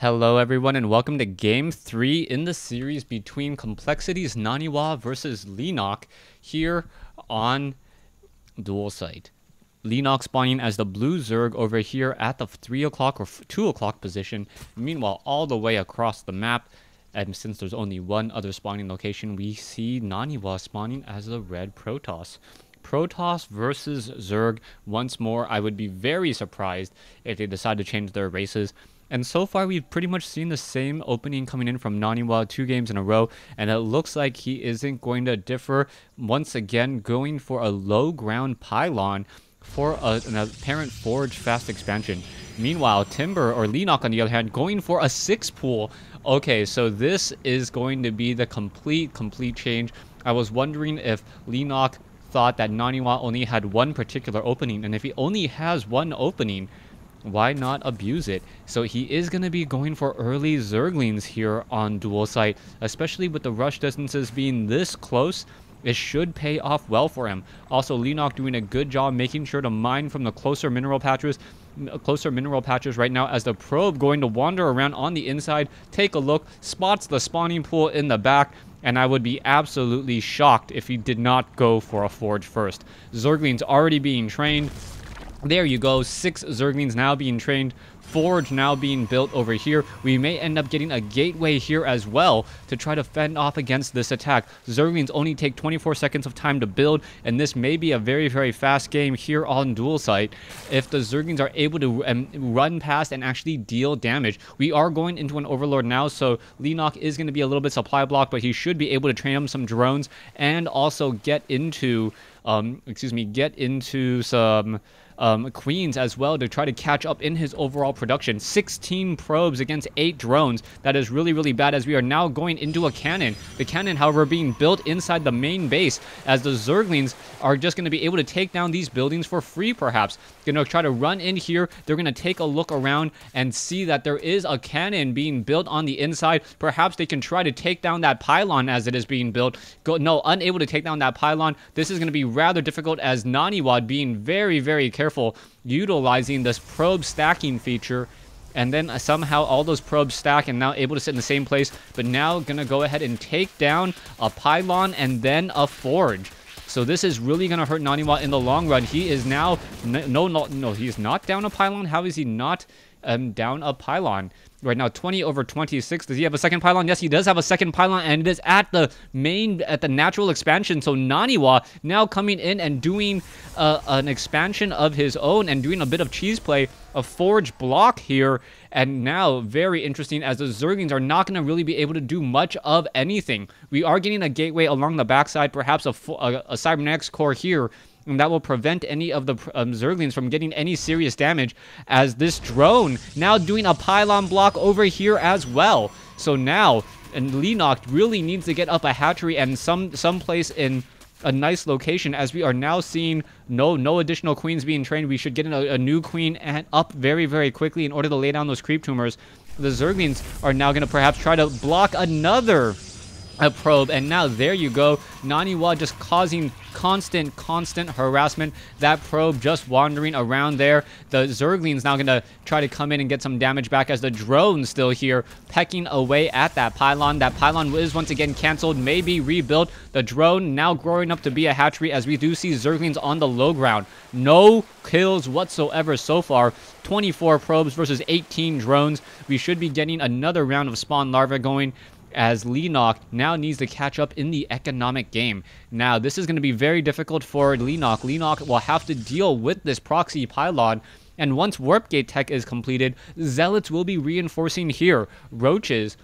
Hello everyone and welcome to Game 3 in the series between Complexity's NaniWa versus Leenock here on Dual Site. Leenock spawning as the blue Zerg over here at the 3 o'clock or 2 o'clock position. Meanwhile, all the way across the map, and since there's only one other spawning location, we see NaniWa spawning as the red Protoss. Protoss versus Zerg. Once more, I would be very surprised if they decide to change their races. And so far, we've pretty much seen the same opening coming in from NaniWa 2 games in a row, and it looks like he isn't going to differ. Once again, going for a low ground pylon for an apparent forge fast expansion. Meanwhile, Timber or Leenock on the other hand, going for a 6 pool. Okay, so this is going to be the complete change. I was wondering if Leenock thought that NaniWa only had one particular opening, and if he only has one opening, why not abuse it? So he is going to be going for early zerglings here on Dual Site, especially with the rush distances being this close. It should pay off well for him. Also, Leenock doing a good job making sure to mine from the closer mineral patches right now, as the probe going to wander around on the inside, take a look, spots the spawning pool in the back, and I would be absolutely shocked if he did not go for a forge first. Zerglings already being trained. There you go, 6 Zerglings now being trained, Forge now being built over here. We may end up getting a gateway here as well to try to fend off against this attack. Zerglings only take 24 seconds of time to build, and this may be a very fast game here on Dual Site if the Zerglings are able to run past and actually deal damage. We are going into an Overlord now, so Leenock is going to be a little bit supply blocked, but he should be able to train him some drones and also get into some queens as well to try to catch up in his overall production. 16 probes against 8 drones. That is really bad, as we are now going into a cannon. The cannon, however, being built inside the main base, as the Zerglings are just going to be able to take down these buildings for free, perhaps. Going to try to run in here. They're going to take a look around and see that there is a cannon being built on the inside. Perhaps they can try to take down that pylon as it is being built. No, unable to take down that pylon. This is going to be rather difficult, as NaniWa being very careful, utilizing this probe stacking feature, and then somehow all those probes stack and now able to sit in the same place, but now gonna go ahead and take down a pylon and then a forge. So this is really gonna hurt NaniWa in the long run. He is now no, he is not down a pylon. How is he not down a pylon? Right now, 20/26. Does he have a second pylon? Yes, he does have a second pylon, and it is at the natural expansion. So NaniWa now coming in and doing an expansion of his own and doing a bit of cheese play, a forge block here. And now, very interesting, as the Zerglings are not going to really be able to do much of anything. We are getting a gateway along the backside, perhaps a cybernetics core here, and that will prevent any of the Zerglings from getting any serious damage, as this drone now doing a pylon block over here as well. So now, and Leenock really needs to get up a hatchery and someplace in a nice location, as we are now seeing no additional queens being trained. We should get a new queen and up very quickly in order to lay down those creep tumors. The Zerglings are now going to perhaps try to block another probe, and now there you go, NaniWa just causing constant harassment. That probe just wandering around there. The Zerglings now gonna try to come in and get some damage back, as the drone still here pecking away at that pylon. That pylon is once again canceled, maybe rebuilt. The drone now growing up to be a hatchery, as we do see Zerglings on the low ground. No kills whatsoever so far. 24 probes versus 18 drones. We should be getting another round of spawn larvae going, as Leenock now needs to catch up in the economic game. Now, this is going to be very difficult for Leenock. Leenock will have to deal with this proxy pylon, and once Warp Gate tech is completed, Zealots will be reinforcing here. Roaches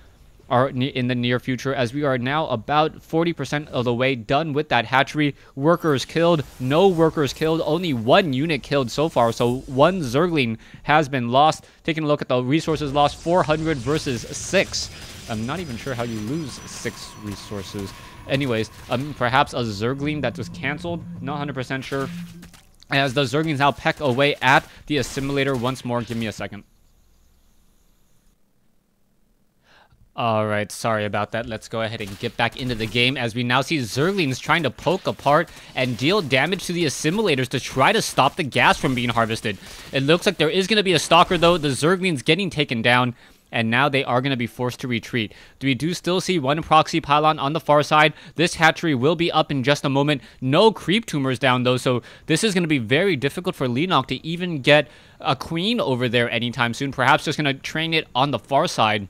are in the near future, as we are now about 40% of the way done with that hatchery. Workers killed, no workers killed, only 1 unit killed so far, so 1 Zergling has been lost. Taking a look at the resources lost, 400 versus 6. I'm not even sure how you lose 6 resources. Anyways, perhaps a Zergling that was canceled, not 100% sure. As the Zerglings now peck away at the assimilator once more. Give me a second. Alright, sorry about that. Let's go ahead and get back into the game, as we now see Zerglings trying to poke apart and deal damage to the assimilators to try to stop the gas from being harvested. It looks like there is going to be a stalker, though. The Zerglings getting taken down. and now they are going to be forced to retreat. We do still see one proxy pylon on the far side. This hatchery will be up in just a moment. No creep tumors down, though, so this is going to be very difficult for Leenock to even get a queen over there anytime soon. Perhaps just going to train it on the far side,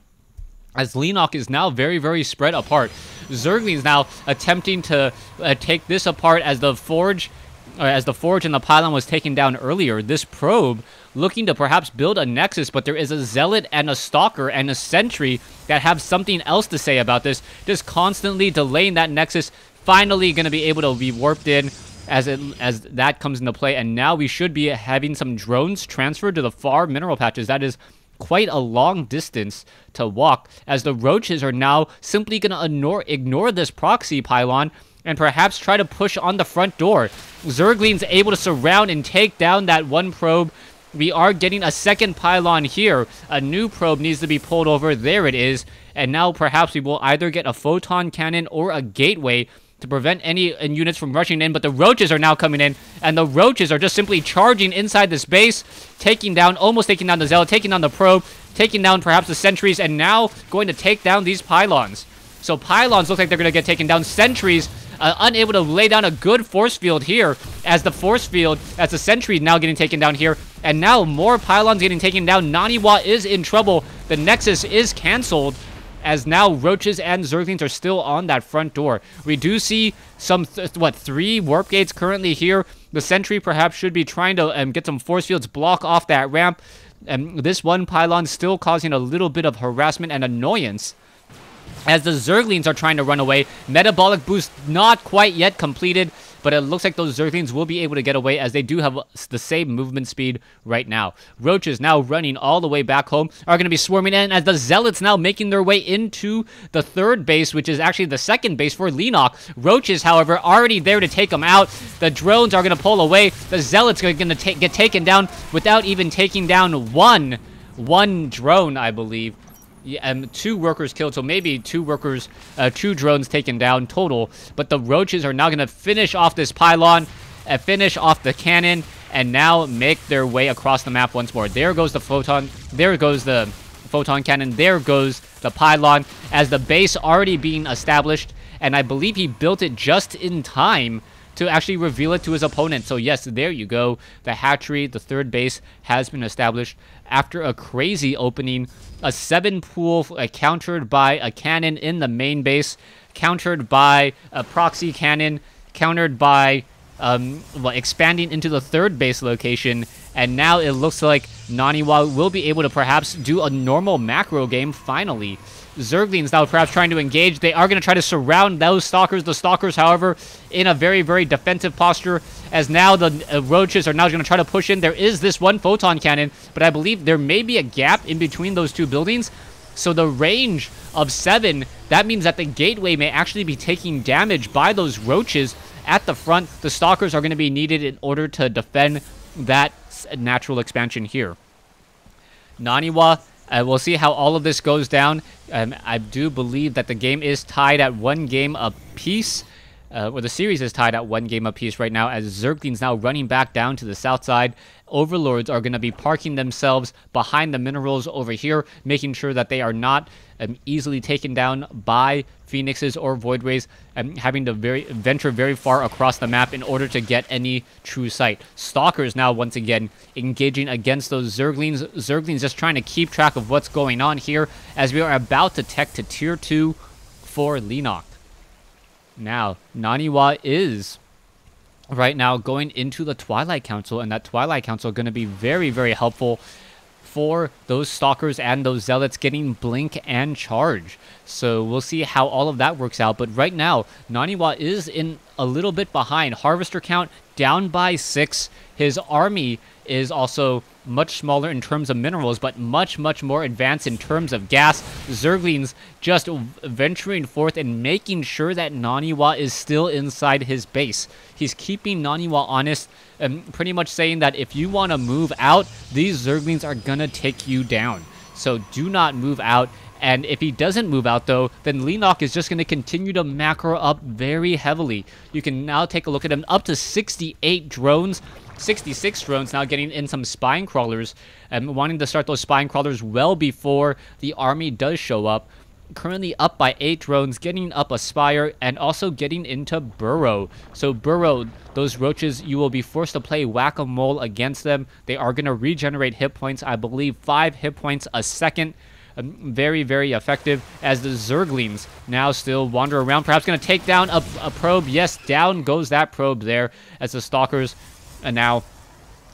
as Leenock is now very, very spread apart. Zergling's now attempting to take this apart as the forge and the pylon was taken down earlier. This probe looking to perhaps build a nexus, but there is a zealot and a stalker and a sentry that have something else to say about this, just constantly delaying that nexus. Finally going to be able to be warped in as that comes into play, and now we should be having some drones transferred to the far mineral patches. That is quite a long distance to walk, as the roaches are now simply going to ignore this proxy pylon and perhaps try to push on the front door. Zergling's able to surround and take down that one probe. We are getting a second pylon here. A new probe needs to be pulled over. There it is. And now perhaps we will either get a photon cannon or a gateway to prevent any units from rushing in. But the roaches are now coming in, and the roaches are just simply charging inside this base, almost taking down the zealot, taking down the probe, taking down perhaps the sentries, and now going to take down these pylons. So pylons look like they're going to get taken down. Sentries unable to lay down a good force field here, as the sentry is now getting taken down here, and now more pylons getting taken down. NaniWa is in trouble. The nexus is canceled, as now roaches and zerglings are still on that front door. We do see some, 3 warp gates currently here. The sentry perhaps should be trying to get some force fields, block off that ramp. This one pylon still causing a little bit of harassment and annoyance, as the zerglings are trying to run away. Metabolic boost not quite yet completed, but it looks like those zerglings will be able to get away, as they do have the same movement speed right now. Roaches now running all the way back home are going to be swarming in, as the zealots now making their way into the third base, which is actually the second base for Leenock. Roaches, however, already there to take them out. The drones are going to pull away. The zealots are going to get taken down without even taking down one drone, I believe. Yeah, 2 workers killed, so maybe 2 drones taken down total. But the roaches are now going to finish off this pylon, finish off the cannon, and now make their way across the map once more. There goes the photon. There goes the photon cannon. There goes the pylon, as the base already being established, and I believe he built it just in time to actually reveal it to his opponent. So yes, there you go. The hatchery, the third base, has been established after a crazy opening. A 7 pool countered by a cannon in the main base, countered by a proxy cannon, countered by expanding into the third base location. And now it looks like NaniWa will be able to perhaps do a normal macro game finally. Zerglings now perhaps trying to engage. They are going to try to surround those stalkers. The stalkers, however, in a very, very defensive posture, as now the roaches are now going to try to push in. There is this one photon cannon, but I believe there may be a gap in between those 2 buildings. So the range of 7, that means that the gateway may actually be taking damage by those roaches at the front. The stalkers are going to be needed in order to defend that natural expansion here. NaniWa, we'll see how all of this goes down. I do believe that the game is tied at 1 game apiece. Or the series is tied at 1 game apiece right now, as Zergling's now running back down to the south side. Overlords are going to be parking themselves behind the minerals over here, making sure that they are not easily taken down by phoenixes or void rays, having to venture very far across the map in order to get any true sight. Stalkers now once again engaging against those Zerglings. Zerglings just trying to keep track of what's going on here, as we are about to tech to tier 2 for Leenock. Now, NaniWa is right now going into the Twilight Council, and that Twilight Council going to be very, very helpful for those stalkers and those zealots getting blink and charge. So we'll see how all of that works out. But right now, NaniWa is in a little bit behind. Harvester count down by 6. His army is also much smaller in terms of minerals, but much, much more advanced in terms of gas. Zerglings just venturing forth and making sure that NaniWa is still inside his base. He's keeping NaniWa honest, pretty much saying that if you want to move out, these Zerglings are gonna take you down. So do not move out. And if he doesn't move out, though, then Leenock is just going to continue to macro up very heavily. You can now take a look at him. Up to 68 drones, 66 drones now getting in some spine crawlers and wanting to start those spine crawlers well before the army does show up. Currently up by 8 drones, getting up a spire, and also getting into burrow. So burrow, those roaches, you will be forced to play whack-a-mole against them. They are going to regenerate hit points, I believe 5 hit points a second. Very, very effective as the zerglings now still wander around. Perhaps going to take down a probe. Yes, down goes that probe there as the stalkers now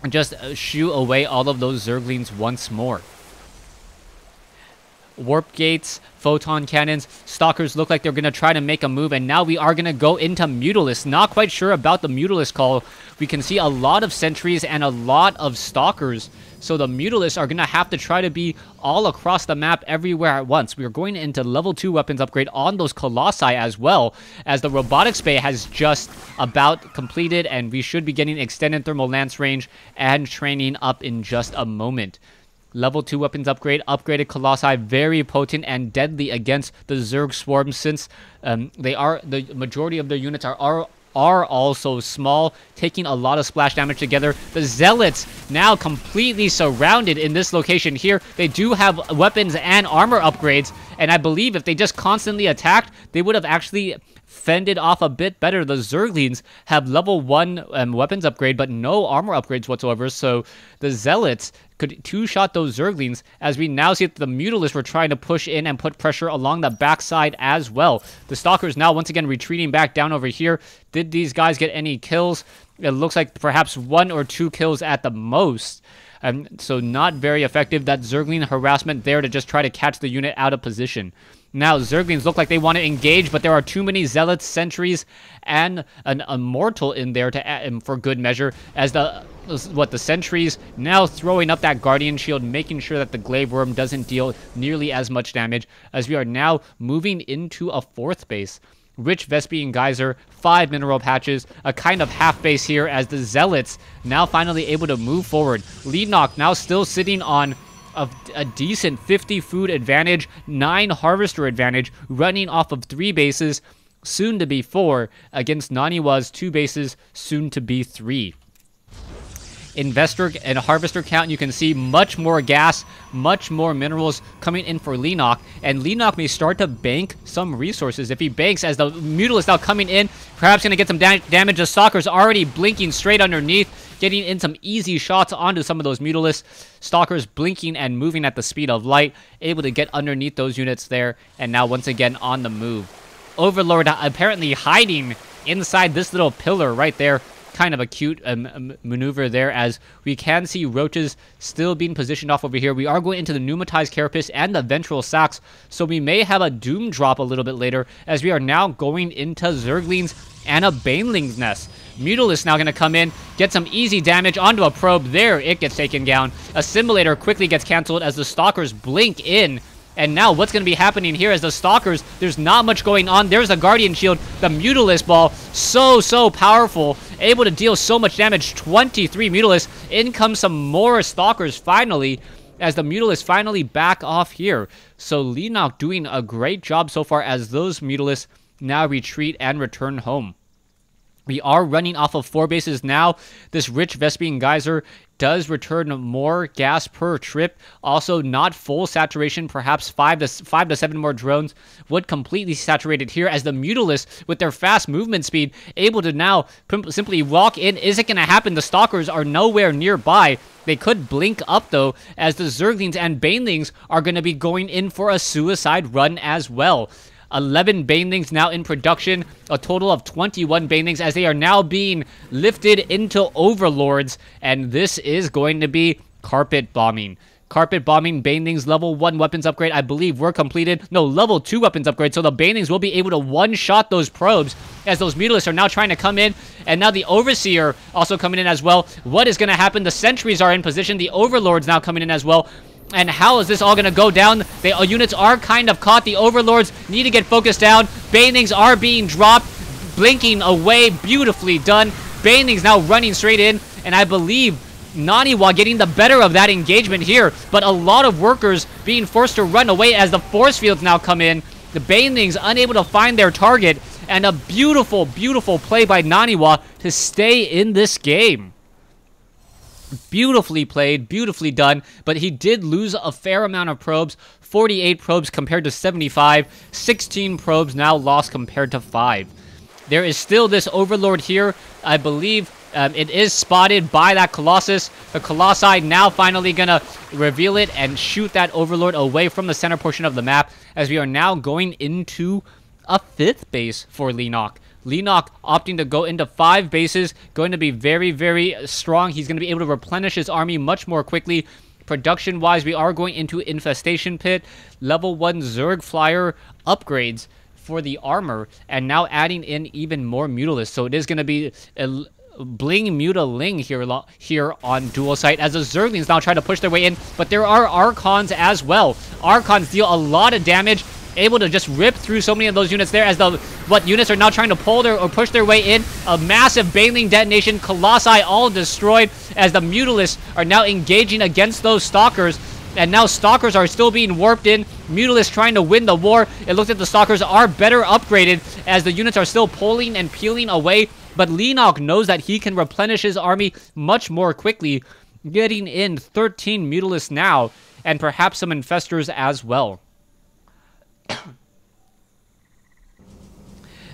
just shoo away all of those zerglings once more. Warp gates, photon cannons, stalkers look like they're going to try to make a move, and now we are going to go into Mutalisk. Not quite sure about the Mutalisk call. We can see a lot of sentries and a lot of stalkers, so the Mutalisk are going to have to try to be all across the map everywhere at once. We are going into level 2 weapons upgrade on those Colossi as well, as the Robotics Bay has just about completed, and we should be getting extended thermal lance range and training up in just a moment. Level 2 weapons upgrade, upgraded Colossi, very potent and deadly against the Zerg swarm, since the majority of their units are also small, taking a lot of splash damage together. The Zealots now completely surrounded in this location here. They do have weapons and armor upgrades, and I believe if they just constantly attacked, they would have actually fended off a bit better. The Zerglings have level 1 weapons upgrade, but no armor upgrades whatsoever, so the Zealots could two-shot those Zerglings, as we now see that the Mutalists were trying to push in and put pressure along the backside as well. The Stalkers now once again retreating back down over here. Did these guys get any kills? It looks like perhaps 1 or 2 kills at the most. So not very effective. That Zergling harassment there to just try to catch the unit out of position. Now, Zerglings look like they want to engage, but there are too many Zealots, Sentries, and an Immortal in there to add, for good measure, as the Sentries now throwing up that Guardian Shield, making sure that the Glaive Worm doesn't deal nearly as much damage, as we are now moving into a 4th base. Rich Vespian Geyser, 5 mineral patches, a kind of half base here as the Zealots now finally able to move forward. Leenock now still sitting on a decent 50 food advantage, 9 harvester advantage, running off of 3 bases, soon to be 4, against NaniWa's 2 bases, soon to be 3. Investor and harvester count, you can see much more gas, much more minerals coming in for Leenock, and Leenock may start to bank some resources. If he banks, as the Mutalisk now coming in, perhaps going to get some damage. The Stalker's already blinking straight underneath, getting in some easy shots onto some of those Mutalisks. Stalkers blinking and moving at the speed of light, able to get underneath those units there, and now once again on the move. Overlord apparently hiding inside this little pillar right there. Kind of a cute maneuver there, as we can see Roaches still being positioned off over here. We are going into the Pneumatized Carapace and the Ventral Sacs, so we may have a Doom drop a little bit later, as we are now going into Zerglings and a Baneling's Nest. Mutalisk now going to come in, get some easy damage onto a probe. There, it gets taken down. Assimilator quickly gets canceled as the Stalkers blink in. And now what's going to be happening here is the Stalkers, there's not much going on. There's a Guardian Shield. The Mutalisk Ball, so powerful. Able to deal so much damage. 23 Mutalisk. In comes some more Stalkers finally, as the Mutalisk finally back off here. So Leenock doing a great job so far, as those Mutalisk now retreat and return home. We are running off of 4 bases now. This Rich Vespian Geyser does return more gas per trip. Also, not full saturation. Perhaps 5 to 7 more drones would completely saturate it here, as the Mutalisk, with their fast movement speed, able to now simply walk in. Is it going to happen? The Stalkers are nowhere nearby. They could blink up, though, as the Zerglings and Banelings are going to be going in for a suicide run as well. 11 Banelings now in production, a total of 21 Banelings, as they are now being lifted into Overlords, and this is going to be carpet bombing. Carpet bombing, Banelings level 1 weapons upgrade, I believe, were completed. No, level 2 weapons upgrade, so the Banelings will be able to one-shot those probes, as those Mutalisks are now trying to come in, and now the Overseer also coming in as well. What is going to happen? The Sentries are in position, the Overlords now coming in as well. And how is this all going to go down? The units are kind of caught. The Overlords need to get focused down. Banelings are being dropped, blinking away. Beautifully done. Banelings now running straight in. And I believe NaniWa getting the better of that engagement here. But a lot of workers being forced to run away as the force fields now come in. The Banelings unable to find their target. And a beautiful, beautiful play by NaniWa to stay in this game. Beautifully played, beautifully done, but he did lose a fair amount of probes. 48 probes compared to 75. 16 probes now lost compared to 5. There is still this Overlord here. I believe it is spotted by that Colossus. The Colossi now finally gonna reveal it and shoot that Overlord away from the center portion of the map, as we are now going into a 5th base for Leenock. Leenock opting to go into 5 bases, going to be very, very strong. He's going to be able to replenish his army much more quickly. Production-wise, we are going into Infestation Pit, level 1 Zerg Flyer upgrades for the armor, and now adding in even more Mutalisks. So it is going to be a Bling Mutaling here on Dual Sight, as the Zerglings now try to push their way in, but there are Archons as well. Archons deal a lot of damage, able to just rip through so many of those units there, as what units are now trying to pull or push their way in. A massive Baneling detonation, Colossi all destroyed, as the Mutalisks are now engaging against those Stalkers, and now Stalkers are still being warped in. Mutalisks trying to win the war. It looks like the Stalkers are better upgraded, as the units are still pulling and peeling away, but Leenock knows that he can replenish his army much more quickly, getting in 13 Mutalisks now, and perhaps some Infestors as well.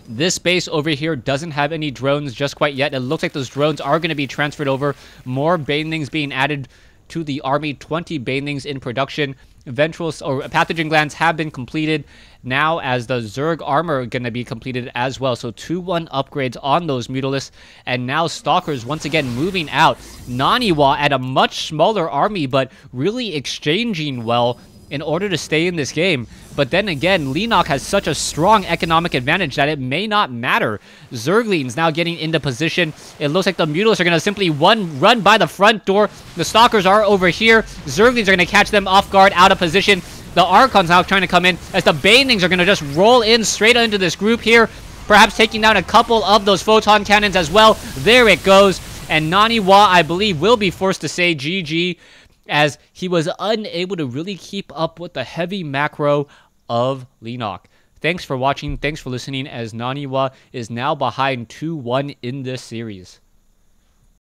This base over here doesn't have any drones just quite yet. It looks like those drones are going to be transferred over. More Banelings being added to the army. 20 Banelings in production. Ventral or pathogen glands have been completed now, as the Zerg armor going to be completed as well. So 2-1 upgrades on those Mutalisks, and now Stalkers once again moving out. NaniWa at a much smaller army, but really exchanging well in order to stay in this game. But then again, Leenock has such a strong economic advantage that it may not matter. Zerglings now getting into position. It looks like the Mutalisks are going to simply run by the front door. The Stalkers are over here. Zerglings are going to catch them off guard, out of position. The Archons now trying to come in, as the Banelings are going to just roll in straight into this group here, perhaps taking down a couple of those photon cannons as well. There it goes. And NaniWa, I believe, will be forced to say GG, as he was unable to really keep up with the heavy macro of Leenock. Thanks for watching. Thanks for listening, as NaniWa is now behind 2-1 in this series.